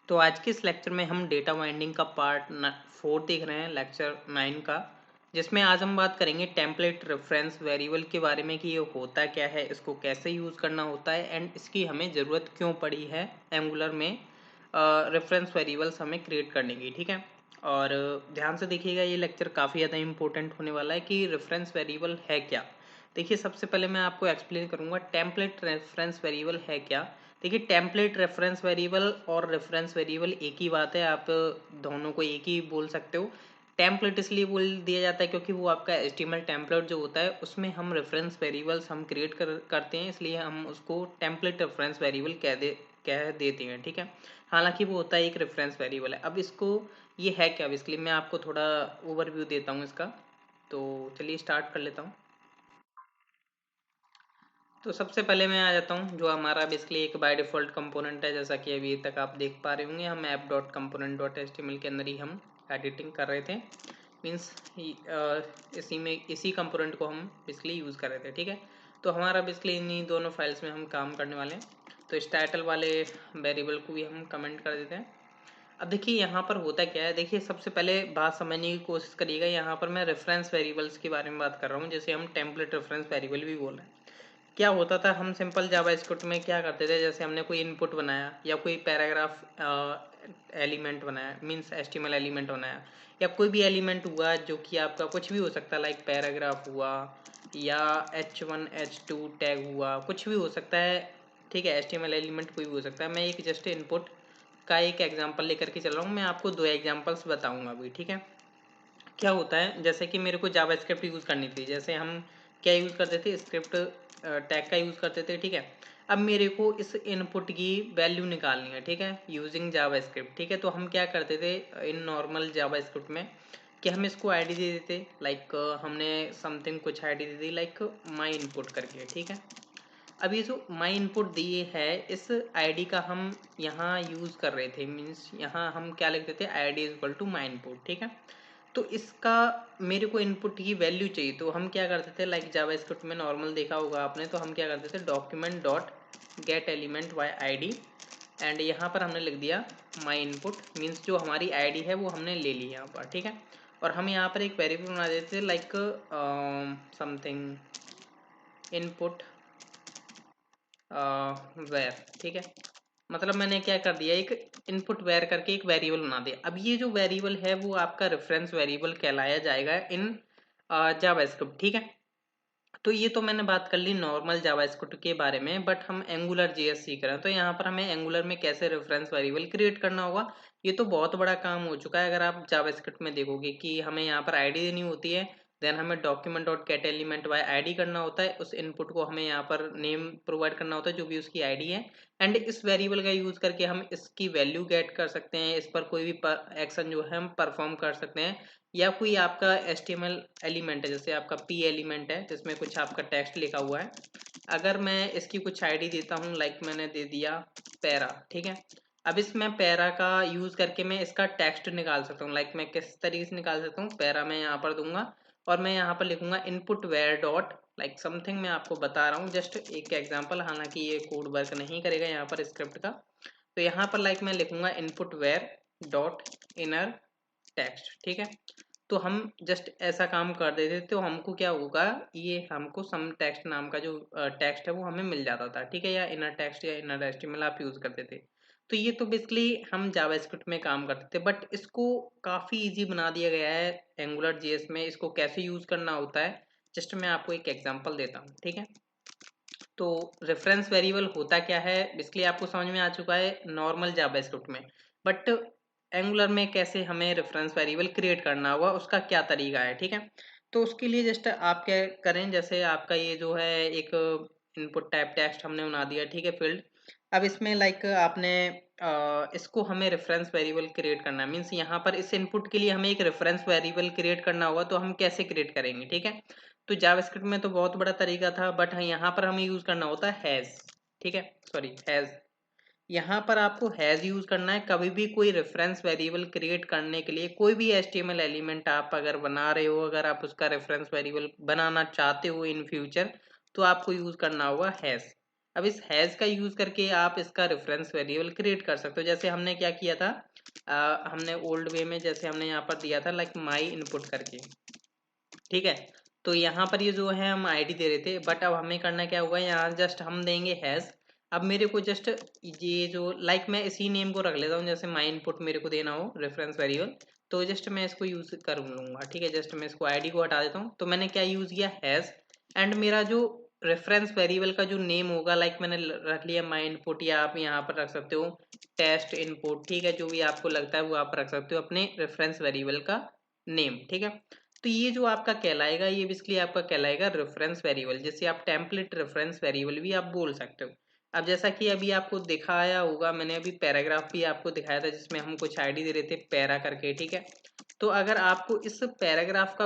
तो आज के इस लेक्चर में हम डेटा बाइंडिंग का पार्ट 4 देख रहे हैं, लेक्चर 9 का, जिसमें आज हम बात करेंगे टेम्पलेट रेफरेंस वेरिएबल के बारे में कि ये होता क्या है, इसको कैसे यूज़ करना होता है एंड इसकी हमें ज़रूरत क्यों पड़ी है एंगुलर में रेफरेंस वेरिएबल्स हमें क्रिएट करने की। ठीक है, और ध्यान से देखिएगा, ये लेक्चर काफ़ी ज़्यादा इंपॉर्टेंट होने वाला है कि रेफरेंस वेरिएबल है क्या। देखिए, सबसे पहले मैं आपको एक्सप्लेन करूँगा टेम्पलेट रेफरेंस वेरिएबल है क्या। देखिए, टेम्पलेट रेफरेंस वेरिएबल और रेफरेंस वेरिएबल एक ही बात है, आप दोनों को एक ही बोल सकते हो। टेम्पलेट इसलिए बोल दिया जाता है क्योंकि वो आपका एचटीएमएल टेम्पलेट जो होता है उसमें हम रेफरेंस वेरिएबल्स हम क्रिएट करते हैं, इसलिए हम उसको टेम्पलेट रेफरेंस वेरिएबल कह देते हैं। ठीक है, हालांकि वो होता है एक रेफरेंस वेरिएबल है। अब इसको ये है क्या, इसलिए मैं आपको थोड़ा ओवरव्यू देता हूँ इसका। तो चलिए स्टार्ट कर लेता हूँ। तो सबसे पहले मैं आ जाता हूँ, जो हमारा बेसिकली एक बाय डिफ़ॉल्ट कंपोनेंट है, जैसा कि अभी तक आप देख पा रहे होंगे, हम app dot component dot HTML के अंदर ही हम एडिटिंग कर रहे थे। मीन्स इसी कंपोनेंट को हम बेसिकली यूज़ कर रहे थे। ठीक है, तो हमारा बेसिकली इन्हीं दोनों फाइल्स में हम काम करने वाले हैं। तो इस टाइटल वाले वेरिएबल को भी हम कमेंट कर देते हैं। अब देखिए यहाँ पर होता क्या है, देखिए सबसे पहले बात समझने की कोशिश करिएगा। यहाँ पर मैं रेफरेंस वेरिएबल्स के बारे में बात कर रहा हूँ, जैसे हम टेम्पलेट रेफरेंस वेरिएबल भी बोल रहे हैं। क्या होता था, हम सिंपल जावास्क्रिप्ट में क्या करते थे, जैसे हमने कोई इनपुट बनाया या कोई पैराग्राफ एलिमेंट बनाया, मीन्स एचटीएमएल एलिमेंट बनाया, या कोई भी एलिमेंट हुआ जो कि आपका कुछ भी हो सकता है, लाइक पैराग्राफ हुआ या H1 H2 टैग हुआ, कुछ भी हो सकता है। ठीक है, एचटीएमएल एलिमेंट कोई भी हो सकता है। मैं एक जस्ट इनपुट का एक एग्जांपल लेकर के चल रहा हूँ, मैं आपको 2 एग्जांपल्स बताऊंगा अभी। ठीक है, क्या होता है, जैसे कि मेरे को जावास्क्रिप्ट यूज़ करनी थी, जैसे हम क्या यूज़ करते थे, स्क्रिप्ट टैग का यूज़ करते थे। ठीक है, अब मेरे को इस इनपुट की वैल्यू निकालनी है। ठीक है, यूजिंग जावास्क्रिप्ट। ठीक है, तो हम क्या करते थे इन नॉर्मल जावास्क्रिप्ट में कि हम इसको आईडी दे देते, लाइक हमने समथिंग कुछ ID they the, like my input करके। ठीक है, अब ये जो माई इनपुट दिए है, इस आईडी का हम यहाँ यूज़ कर रहे थे, मीन्स यहाँ हम क्या लिखते थे, ID is equal to my input. ठीक है, तो इसका मेरे को इनपुट की वैल्यू चाहिए, तो हम क्या करते थे, लाइक जावास्क्रिप्ट में नॉर्मल देखा होगा आपने, तो हम क्या करते थे, document dot gate element by ID, and यहाँ पर हमने लिख दिया माई इनपुट, मीन्स जो हमारी आईडी है वो हमने ले ली यहाँ पर। ठीक है, और हम यहाँ पर एक वेरिएबल बना देते थे, लाइक समथिंग इनपुट वेर। ठीक है, मतलब मैंने क्या कर दिया, एक इनपुट वेर करके एक वेरिएबल बना दिया। अब ये जो वेरिएबल है वो आपका रेफरेंस वेरिएबल कहलाया जाएगा इन जावास्क्रिप्ट। ठीक है, तो ये तो मैंने बात कर ली नॉर्मल जावास्क्रिप्ट के बारे में, बट हम एंगुलर जेएस सीख रहे हैं, तो यहाँ पर हमें एंगुलर में कैसे रेफरेंस वेरिएबल क्रिएट करना होगा, ये तो बहुत बड़ा काम हो चुका है। अगर आप जावास्क्रिप्ट में देखोगे कि हमें यहाँ पर आईडी देनी होती है, देन हमें document dot gate element by ID करना होता है, उस इनपुट को हमें यहाँ पर नेम प्रोवाइड करना होता है जो भी उसकी आईडी है, एंड इस वेरिएबल का यूज करके हम इसकी वैल्यू गेट कर सकते हैं, इस पर कोई भी एक्शन जो है हम परफॉर्म कर सकते हैं, या कोई आपका HTML एलिमेंट है, जैसे आपका P एलिमेंट है जिसमें कुछ आपका टेक्स्ट लिखा हुआ है, अगर मैं इसकी कुछ आईडी देता हूँ, लाइक मैंने दे दिया पैरा। ठीक है, अब इसमें पैरा का यूज करके मैं इसका टेक्स्ट निकाल सकता हूँ, लाइक मैं किस तरीके से निकाल सकता हूँ, पैरा मैं यहाँ पर दूंगा और मैं यहाँ पर लिखूंगा input where dot, like something मैं आपको बता रहा हूँ, जस्ट एक एग्जाम्पल, हालांकि ये कोड वर्क नहीं करेगा यहाँ पर स्क्रिप्ट का। तो यहाँ पर लाइक मैं लिखूंगा input where dot inner text. ठीक है, तो हम जस्ट ऐसा काम कर देते तो हमको क्या होगा, ये हमको सम टेक्स्ट नाम का जो टेक्स्ट है वो हमें मिल जाता था। ठीक है, या इनर टेक्स्ट या इनर एचटीएमएल आप यूज करते थे। तो ये तो बेसिकली हम जावास्क्रिप्ट में काम करते थे, बट इसको काफ़ी इजी बना दिया गया है एंगुलर जेएस में। इसको कैसे यूज करना होता है, जस्ट मैं आपको एक एग्जांपल देता हूँ। ठीक है, तो रेफरेंस वेरिएबल होता क्या है, बेसिकली आपको समझ में आ चुका है नॉर्मल जावास्क्रिप्ट में, बट एंगुलर में कैसे हमें रेफरेंस वेरिएबल क्रिएट करना होगा, उसका क्या तरीका है। ठीक है, तो उसके लिए जस्ट आप क्या करें, जैसे आपका ये जो है एक इनपुट टाइप टेक्स्ट हमने बना दिया। ठीक है, फील्ड, अब इसमें लाइक आपने इसको हमें रेफरेंस वेरिएबल क्रिएट करना है, मीन्स यहाँ पर इस इनपुट के लिए हमें एक रेफरेंस वेरिएबल क्रिएट करना होगा, तो हम कैसे क्रिएट करेंगे। ठीक है, तो जावास्क्रिप्ट में तो बहुत बड़ा तरीका था, बट यहाँ पर हमें यूज करना होता है हैज। ठीक है, सॉरी हैज, यहाँ पर आपको हैज यूज करना है। कभी भी कोई रेफरेंस वेरिएबल क्रिएट करने के लिए, कोई भी एचटीएमएल एलिमेंट आप अगर बना रहे हो, अगर आप उसका रेफरेंस वेरिएबल बनाना चाहते हो इन फ्यूचर, तो आपको यूज करना होगा हैज। अब इस हैज़ का यूज़ करके आप इसका रेफरेंस वेरिएबल क्रिएट कर सकते हो। जैसे हमने क्या किया था, हमने ओल्ड वे में जैसे हमने यहाँ पर दिया था लाइक माई इनपुट करके, ठीक है। तो यहाँ पर ये जो है हम आईडी दे रहे थे, बट अब हमें करना क्या होगा, यहाँ जस्ट हम देंगे हैज़। अब मेरे को जस्ट ये जो लाइक मैं इसी नेम को रख लेता हूँ, जैसे माई इनपुट मेरे को देना हो रेफरेंस वेरिएबल, तो जस्ट मैं इसको यूज़ कर लूँगा, ठीक है। जस्ट मैं इसको आईडी को हटा देता हूँ, तो मैंने क्या यूज़ किया, हैज़। एंड मेरा जो रेफरेंस वेरिएबल का जो नेम होगा, लाइक मैंने रख लिया माई इनपुट, या आप यहाँ पर रख सकते हो टेस्ट इनपुट, ठीक है। जो भी आपको लगता है वो आप रख सकते हो अपने रेफरेंस वेरिएबल का नेम, ठीक है। तो ये जो आपका कहलाएगा, ये बेसिकली आपका कहलाएगा रेफरेंस वेरिएबल, जिसे आप टेम्पलेट रेफरेंस वेरिएबल भी आप बोल सकते हो। अब जैसा कि अभी आपको दिखाया होगा, मैंने अभी पैराग्राफ भी आपको दिखाया था जिसमें हम कुछ आईडी दे रहे थे पैरा करके, ठीक है। तो अगर आपको इस पैराग्राफ का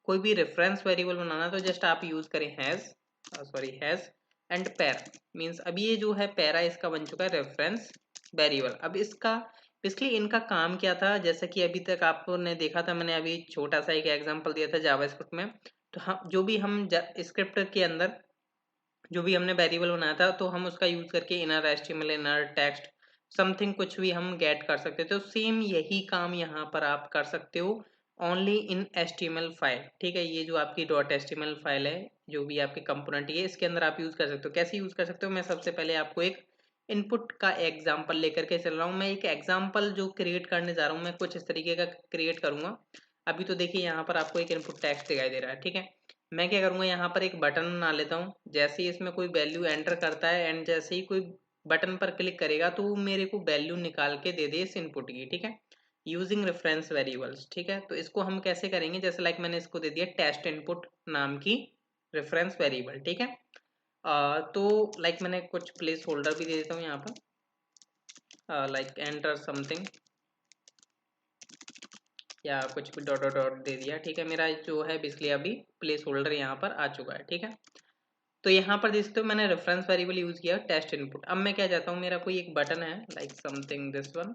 कोई भी रेफरेंस वेरिएबल बनाना है तो जस्ट आप यूज करें हैज एंड पैरा, मीन्स अभी ये जो है पैरा इसका बन चुका है रेफरेंस वेरिएबल। अब इसका बेसिकली इनका काम क्या था, जैसे कि अभी तक आपने देखा था, मैंने अभी छोटा सा एक एग्जांपल दिया था जावास्क्रिप्ट में। तो हम जो भी हम स्क्रिप्ट के अंदर जो भी हमने वेरिएबल बनाया था, तो हम उसका यूज करके inner HTML, inner text, something कुछ भी हम गेट कर सकते थे। तो सेम यही काम यहाँ पर आप कर सकते हो ओनली इन एचटीएमएल फाइल, ठीक है। ये जो आपकी डॉट एचटीएमएल फाइल है, जो भी आपके कंपोनेंट है, इसके अंदर आप यूज कर सकते हो। कैसे यूज कर सकते हो, मैं सबसे पहले आपको एक इनपुट का एग्जाम्पल लेकर के चल रहा हूँ। मैं एक एग्जाम्पल जो क्रिएट करने जा रहा हूँ, मैं कुछ इस तरीके का क्रिएट करूंगा। अभी तो देखिए यहाँ पर आपको एक इनपुट टेक्स्ट दिखाई दे रहा है, ठीक है। मैं क्या करूंगा, यहाँ पर एक बटन बना लेता हूँ। जैसे ही इसमें कोई वैल्यू एंटर करता है एंड जैसे ही कोई बटन पर क्लिक करेगा तो वो मेरे को वैल्यू निकाल के दे दे इस इनपुट की, ठीक है, यूजिंग रेफरेंस वेरिएबल्स, ठीक है। तो इसको हम कैसे करेंगे, जैसे लाइक मैंने इसको दे दिया टेस्ट इनपुट नाम की रेफरेंस वेरिएबल, ठीक है। तो लाइक मैंने कुछ प्लेस होल्डर भी दे देता हूँ यहाँ पर, लाइक एंटर समथिंग या कुछ भी डॉट डॉट डॉट दे दिया, ठीक है। मेरा जो है बेसिकली अभी प्लेस होल्डर यहाँ पर आ चुका है, ठीक है। तो यहाँ पर देख सकते हो मैंने रेफरेंस वेरिएबल यूज किया टेस्ट इनपुट। अब मैं क्या चाहता हूँ, मेरा कोई एक बटन है लाइक समथिंग दिस वन,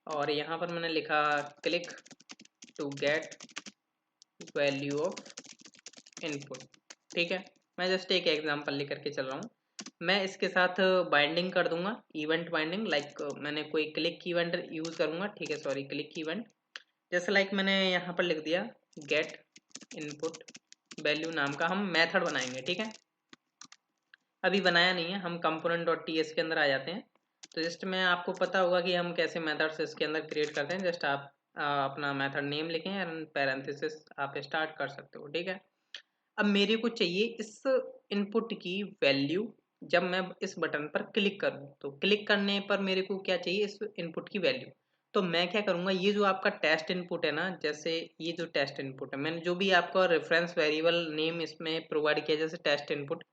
और यहाँ पर मैंने लिखा click to get value of input, ठीक है। मैं जस्ट एक एग्जांपल लेकर के चल रहा हूँ। मैं इसके साथ बाइंडिंग कर दूंगा, इवेंट बाइंडिंग, लाइक मैंने कोई क्लिक इवेंट यूज करूंगा, ठीक है, सॉरी क्लिक इवेंट। जैसे लाइक मैंने यहाँ पर लिख दिया गेट इनपुट वैल्यू नाम का हम मेथड बनाएंगे, ठीक है। अभी बनाया नहीं है, हम कंपोनेंट डॉट टी एस के अंदर आ जाते हैं। तो जस्ट मैं आपको पता होगा कि हम कैसे मेथड्स इसके अंदर क्रिएट करते हैं। जस्ट आप अपना मेथड नेम लिखें एंड पैरेंथेसिस आप स्टार्ट कर सकते हो, ठीक है। अब मेरे को चाहिए इस इनपुट की वैल्यू, जब मैं इस बटन पर क्लिक करूं तो क्लिक करने पर मेरे को क्या चाहिए, इस इनपुट की वैल्यू। तो मैं क्या करूंगा, ये जो आपका टेस्ट इनपुट है ना, जैसे ये जो टेस्ट इनपुट है, मैंने जो भी आपका रेफरेंस वेरिएबल नेम इसमें प्रोवाइड किया जैसे टेस्ट इनपुट,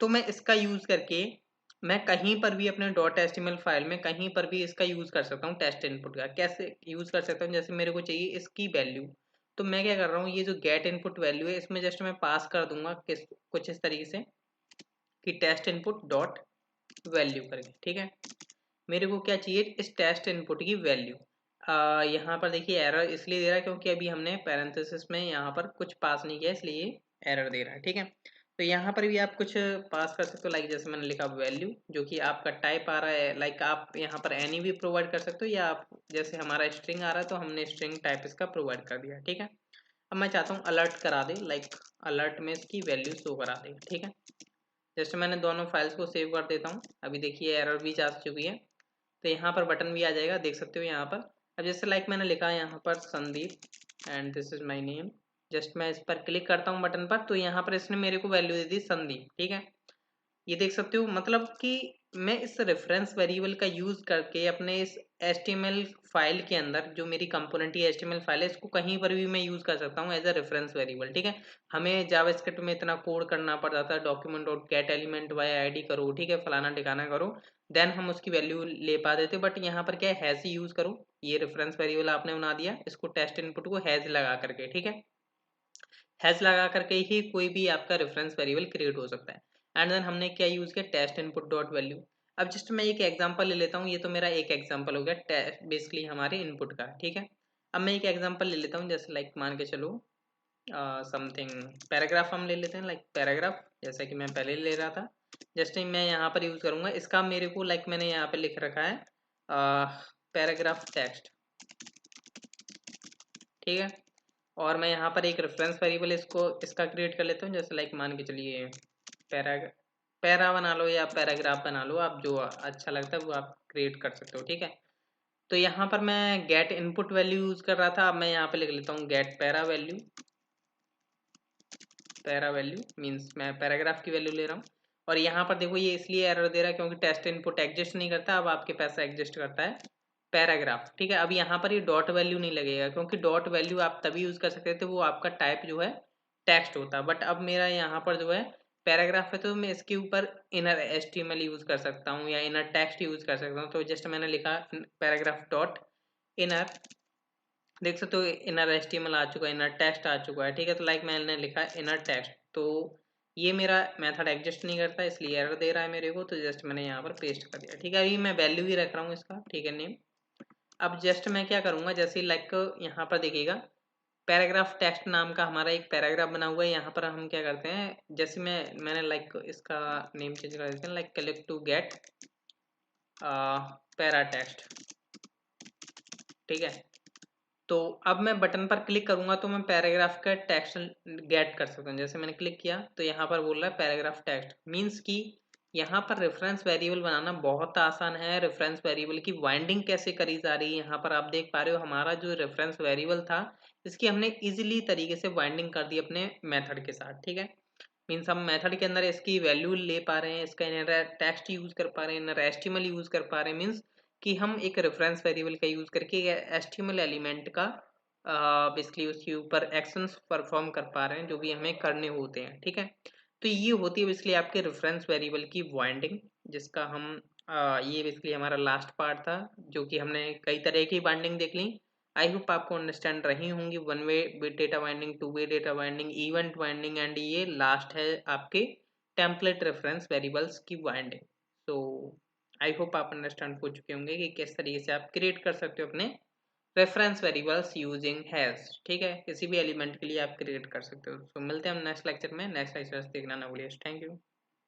तो मैं इसका यूज करके मैं कहीं पर भी अपने डॉट एचटीएमएल फाइल में कहीं पर भी इसका यूज कर सकता हूँ टेस्ट इनपुट का। कैसे यूज कर सकता हूँ, जैसे मेरे को चाहिए इसकी वैल्यू, तो मैं क्या कर रहा हूँ, ये जो गेट इनपुट वैल्यू है इसमें जस्ट मैं पास कर दूंगा कुछ इस तरीके से कि टेस्ट इनपुट डॉट वैल्यू करके, ठीक है। मेरे को क्या चाहिए, इस टेस्ट इनपुट की वैल्यू। यहाँ पर देखिए एरर इसलिए दे रहा है क्योंकि अभी हमने पैरेंथेसिस में यहाँ पर कुछ पास नहीं किया, इसलिए एरर दे रहा है, ठीक है। तो यहाँ पर भी आप कुछ पास कर सकते हो, लाइक जैसे मैंने लिखा वैल्यू, जो कि आपका टाइप आ रहा है, लाइक आप यहाँ पर एनी भी प्रोवाइड कर सकते हो, या आप जैसे हमारा स्ट्रिंग आ रहा है तो हमने स्ट्रिंग टाइप इसका प्रोवाइड कर दिया, ठीक है। अब मैं चाहता हूँ अलर्ट करा दे, लाइक अलर्ट में इसकी वैल्यू शो करा दे, ठीक है। जैसे मैंने दोनों फाइल्स को सेव कर देता हूँ। अभी देखिए एरर भी जा चुकी है, तो यहाँ पर बटन भी आ जाएगा, देख सकते हो यहाँ पर। अब जैसे लाइक मैंने लिखा है यहाँ पर Sandeep and this is my name, just मैं इस पर क्लिक करता हूँ बटन पर, तो यहाँ पर इसने मेरे को वैल्यू दे दी संदीप, ठीक है। ये देख सकते हो, मतलब कि मैं इस रेफरेंस वेरिएबल का यूज करके अपने इस HTML फाइल के अंदर, जो मेरी कंपोनेंट की HTML फाइल है, इसको कहीं पर भी मैं यूज कर सकता हूँ एज अ रेफरेंस वेरिएबल, ठीक है। हमें जावास्क्रिप्ट में इतना कोड करना पड़ता था, document dot gate element by ID करो, ठीक है, फलाना ठिकाना करो, देन हम उसकी वैल्यू ले पाते थे। बट यहाँ पर क्या है, हैज ही यूज करो, ये रेफरेंस वेरिएबल आपने बना दिया, इसको टेस्ट इनपुट को हैज लगा करके, ठीक है। हैश लगा करके ही कोई भी आपका रेफरेंस वेरिएबल क्रिएट हो सकता है। एंड देन हमने क्या यूज किया, टेस्ट इनपुट डॉट वैल्यू। अब जस्ट मैं एक एग्जांपल ले लेता हूँ, ये तो मेरा एक एग्जांपल हो गया बेसिकली हमारे इनपुट का, ठीक है। अब मैं एक एग्जांपल ले लेता हूँ, जैसे लाइक मान के चलो समथिंग पैराग्राफ हम ले लेते हैं, लाइक पैराग्राफ जैसा कि मैं पहले ले रहा था। जस्ट मैं यहाँ पर यूज करूंगा इसका, मेरे को लाइक मैंने यहाँ पे लिख रखा है पैराग्राफ टेक्स्ट, ठीक है। और मैं यहाँ पर एक रेफरेंस वेरिएबल इसका क्रिएट कर लेता हूँ, जैसे लाइक मान के चलिए पैरा पैरा बना लो या पैराग्राफ बना लो, आप जो अच्छा लगता है वो आप क्रिएट कर सकते हो, ठीक है। तो यहाँ पर मैं गेट इनपुट वैल्यू यूज कर रहा था, अब मैं यहाँ पे लिख लेता हूँ get para value. Para value means मैं पैराग्राफ की वैल्यू ले रहा हूँ। और यहाँ पर देखो ये इसलिए एरर दे रहा है क्योंकि टेस्ट इनपुट एग्जिस्ट नहीं करता, अब आपके पास एग्जिस्ट करता है पैराग्राफ, ठीक है। अब यहाँ पर ये डॉट वैल्यू नहीं लगेगा क्योंकि डॉट वैल्यू आप तभी यूज कर सकते थे, वो आपका टाइप जो है टेक्स्ट होता। बट अब मेरा यहाँ पर जो है पैराग्राफ है, तो मैं इसके ऊपर इनर HTML यूज कर सकता हूँ या इनर टेक्स्ट यूज कर सकता हूँ। तो जस्ट मैंने लिखा पैराग्राफ डॉट इनर, देख सकते हो इनर HTML आ चुका है, इनर टेक्स्ट आ चुका है, ठीक है। तो लाइक मैंने लिखा इनर टेक्स्ट, तो ये मेरा मेथड एग्जिस्ट नहीं करता इसलिए एरर दे रहा है मेरे को, तो जस्ट मैंने यहाँ पर पेस्ट कर दिया, ठीक है। अभी मैं वैल्यू ही रख रहा हूँ इसका, ठीक है, नेम। अब जस्ट मैं क्या करूँगा, जैसे लाइक यहाँ पर देखिएगा पैराग्राफ टेक्स्ट नाम का हमारा एक पैराग्राफ बना हुआ है। यहाँ पर हम क्या करते हैं, जैसे मैंने लाइक इसका नेम चेंज कर देते हैं, like click to get para text, ठीक है। तो अब मैं बटन पर क्लिक करूंगा तो मैं पैराग्राफ का टेक्स्ट गेट कर सकता हूँ। जैसे मैंने क्लिक किया तो यहाँ पर बोल रहा है पैराग्राफ टेक्स्ट, मीन्स कि यहाँ पर रेफरेंस वेरिएबल बनाना बहुत आसान है। रेफरेंस वेरिएबल की वाइंडिंग कैसे करी जा रही है, यहाँ पर आप देख पा रहे हो हमारा जो रेफरेंस वेरिएबल था इसकी हमने इजीली तरीके से वाइंडिंग कर दी अपने मेथड के साथ, ठीक है। मीन्स हम मेथड के अंदर इसकी वैल्यू ले पा रहे हैं, इसका इनर टेक्स्ट यूज कर पा रहे हैं, इनर HTML यूज कर पा रहे हैं। मीन्स कि हम एक रेफरेंस वेरिएबल का यूज करके HTML एलिमेंट का बेसिकली उसके ऊपर एक्शंस परफॉर्म कर पा रहे हैं जो भी हमें करने होते हैं, ठीक है। तो ये होती है बेसिकली आपके रेफरेंस वेरिएबल की वाइंडिंग, जिसका हम ये बेसिकली हमारा लास्ट पार्ट था, जो कि हमने कई तरह की बाइंडिंग देख ली। आई होप आपको अंडरस्टैंड रही होंगी, one way data binding, two way data binding, event binding, and ये लास्ट है आपके टेम्पलेट रेफरेंस वेरिएबल्स की बाइंडिंग। सो आई होप आप अंडरस्टैंड हो चुके होंगे कि किस तरीके से आप क्रिएट कर सकते हो अपने रेफरेंस वेरिएबल्स यूजिंग हैश, ठीक है। किसी भी एलिमेंट के लिए आप क्रिएट कर सकते हो। सो मिलते हैं हम नेक्स्ट लेक्चर में, नेक्स्ट लेक्चर देखना ना भूलिए। Thank you.